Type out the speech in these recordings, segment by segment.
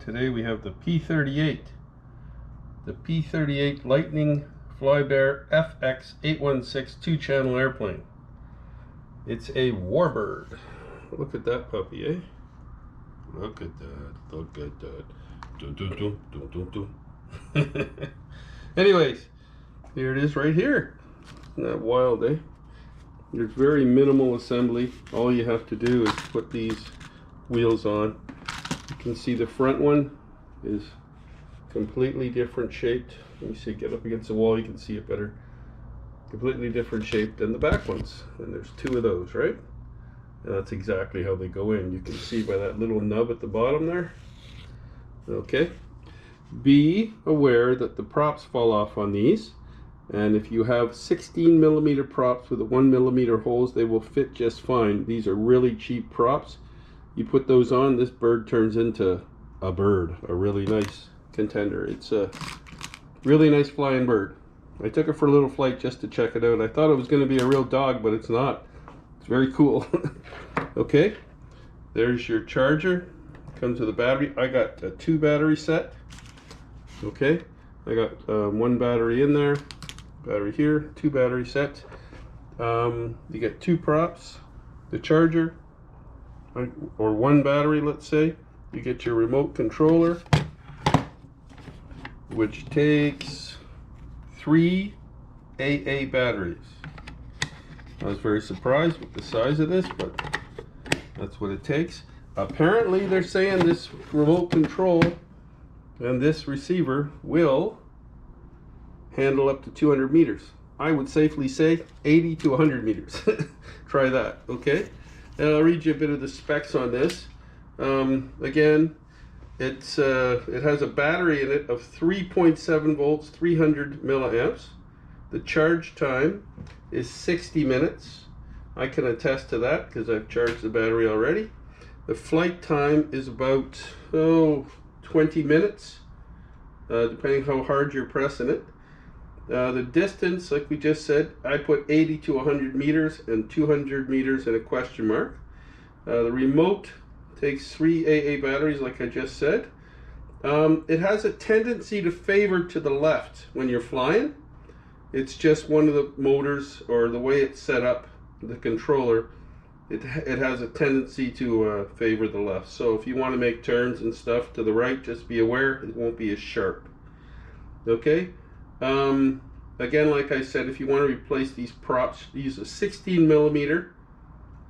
Today we have the P38. The P38 Lightning Flybear FX816 2-channel airplane. It's a Warbird. Look at that puppy, eh? Look at that. Look at that. Dun, dun, dun, dun, dun, dun. Anyways, here it is right here. Isn't that wild, eh? There's very minimal assembly. All you have to do is put these wheels on. You can see the front one is completely different shaped. Let me see, get up against the wall, you can see it better. Completely different shape than the back ones. And there's two of those, right? And that's exactly how they go in. You can see by that little nub at the bottom there. Okay. Be aware that the props fall off on these. And if you have 16mm props with the 1mm holes, they will fit just fine. These are really cheap props. You put those on, this bird turns into a bird, a really nice contender. It's a really nice flying bird. I took it for a little flight just to check it out. I thought it was going to be a real dog, but it's not. It's very cool. Okay, there's your charger. Comes with a battery. I got a 2 battery set. Okay, I got 1 battery in there, battery here, 2 battery sets. You get 2 props, the charger, or 1 battery, let's say. You get your remote controller, which takes 3 AA batteries. I was very surprised with the size of this, but that's what it takes. Apparently they're saying this remote control and this receiver will handle up to 200 meters. I would safely say 80 to 100 meters. Try that, okay? And I'll read you a bit of the specs on this. Again, it has a battery in it of 3.7 volts, 300 milliamps. The charge time is 60 minutes. I can attest to that because I've charged the battery already. The flight time is about 20 minutes, depending how hard you're pressing it. The distance, like we just said, I put 80 to 100 meters and 200 meters in a question mark. The remote takes 3 AA batteries, like I just said. It has a tendency to favor to the left when you're flying. It's just one of the motors, or the way it's set up, the controller, it has a tendency to favor the left. So if you want to make turns and stuff to the right, just be aware it won't be as sharp. Okay. Again, like I said, if you want to replace these props, use a 16mm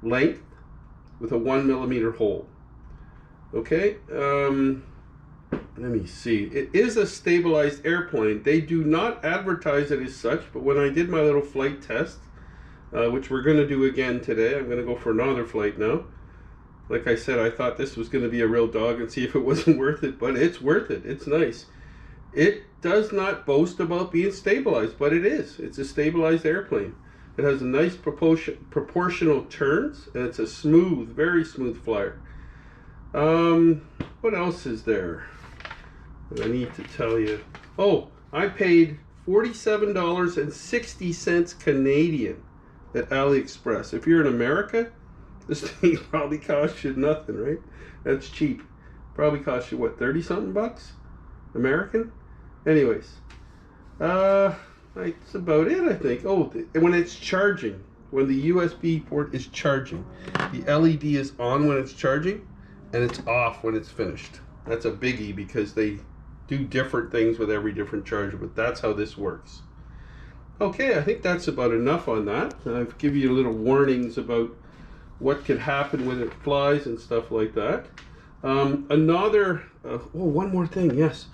length with a 1mm hole. Okay. Let me see. It is a stabilized airplane. They do not advertise it as such, but when I did my little flight test, which we're going to do again today, I'm going to go for another flight now. Like I said, I thought this was going to be a real dog and see if it wasn't worth it, but it's worth it. It's nice. It does not boast about being stabilized, but it is. It's a stabilized airplane. It has a nice proportional turns, and it's a smooth, very smooth flyer. What else is there that I need to tell you? Oh, I paid $47.60 Canadian at AliExpress. If you're in America, this thing probably costs you nothing, right? That's cheap. Probably costs you, what, 30-something bucks? American? Anyways, that's about it, I think. Oh, when it's charging, when the USB port is charging, the LED is on when it's charging, and it's off when it's finished. That's a biggie because they do different things with every different charger, but that's how this works. Okay, I think that's about enough on that. I've given you little warnings about what could happen when it flies and stuff like that. One more thing, yes.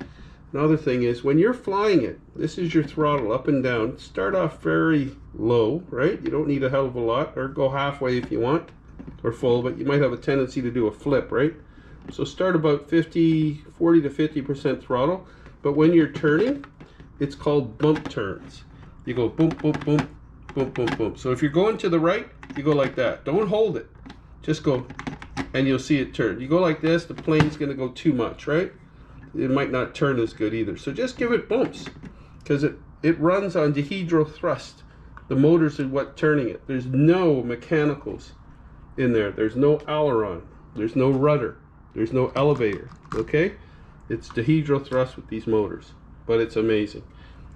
Another thing is, when you're flying it, this is your throttle up and down. Start off very low, right? You don't need a hell of a lot, or go halfway if you want, or full, but you might have a tendency to do a flip, right? So start about 40 to 50% throttle, but when you're turning, it's called bump turns. You go boom, boom, boom, boom, boom, boom. So if you're going to the right, you go like that. Don't hold it. Just go, and you'll see it turn. You go like this, the plane's going to go too much, right? It might not turn as good either. So just give it bumps, because it runs on dihedral thrust. The motors are what turning it. There's no mechanicals in there. There's no aileron. There's no rudder. There's no elevator. Okay? It's dihedral thrust with these motors, but it's amazing.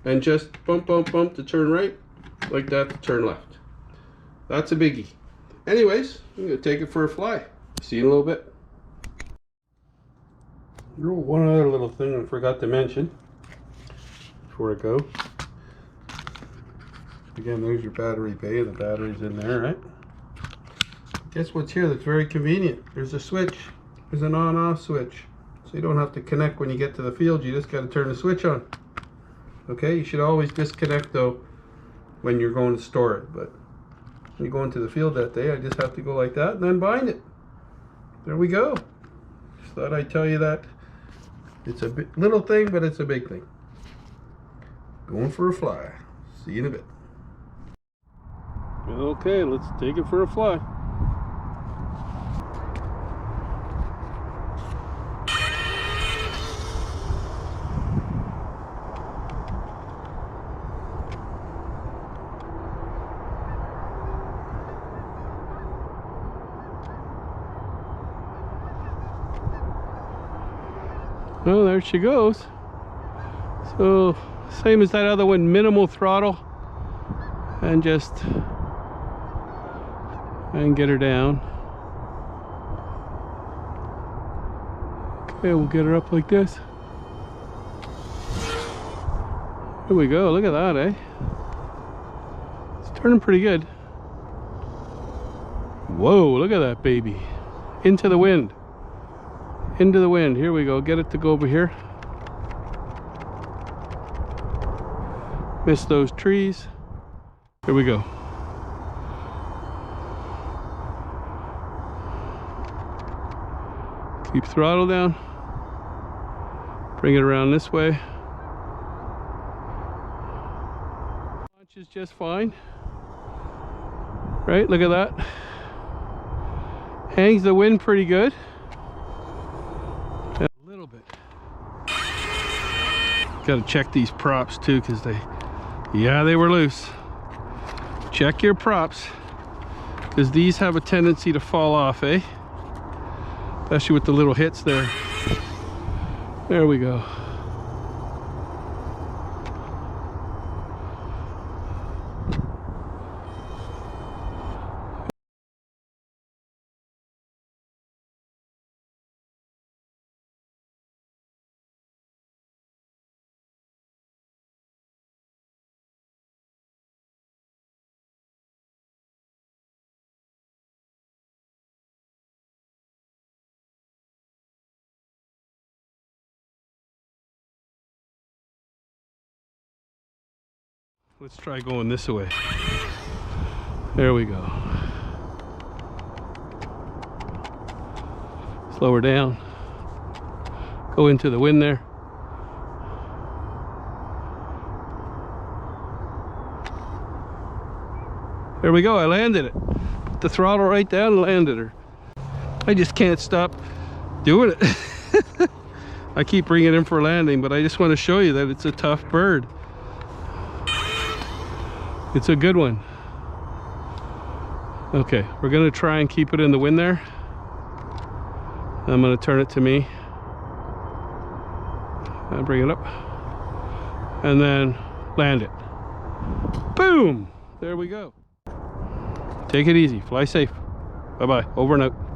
And just bump, bump, bump to turn right, like that to turn left. That's a biggie. Anyways, I'm gonna take it for a fly. See you in a little bit. One other little thing I forgot to mention before I go. Again, there's your battery bay, the battery's in there, right? Guess what's here that's very convenient? There's a switch. There's an on-off switch. So you don't have to connect when you get to the field, you just got to turn the switch on. Okay, you should always disconnect though when you're going to store it, but when you go into the field that day, I just have to go like that and then bind it. There we go. Just thought I'd tell you that. It's a little thing, but it's a big thing. Going for a fly. See you in a bit. Okay, let's take it for a fly. Oh, there she goes. So, same as that other one, minimal throttle, and just get her down. Okay, we'll get her up like this. Here we go, look at that, eh? It's turning pretty good. Whoa, look at that baby. Into the wind. Into the wind. Here we go. Get it to go over here. Miss those trees. Here we go. Keep throttle down. Bring it around this way. Launch is just fine. Right? Look at that. Hangs the wind pretty good. Got to check these props too, because they were loose. Check your props, because these have a tendency to fall off, eh? Especially with the little hits there. There we go. Let's try going this way. There we go. Slow her down. Go into the wind there. There we go, I landed it. Put the throttle right down and landed her. I just can't stop doing it. I keep bringing it in for landing, but I just want to show you that it's a tough bird. It's a good one. Okay, we're gonna try and keep it in the wind there. I'm gonna turn it to me. And bring it up. And then land it. Boom! There we go. Take it easy, fly safe. Bye-bye, over and out.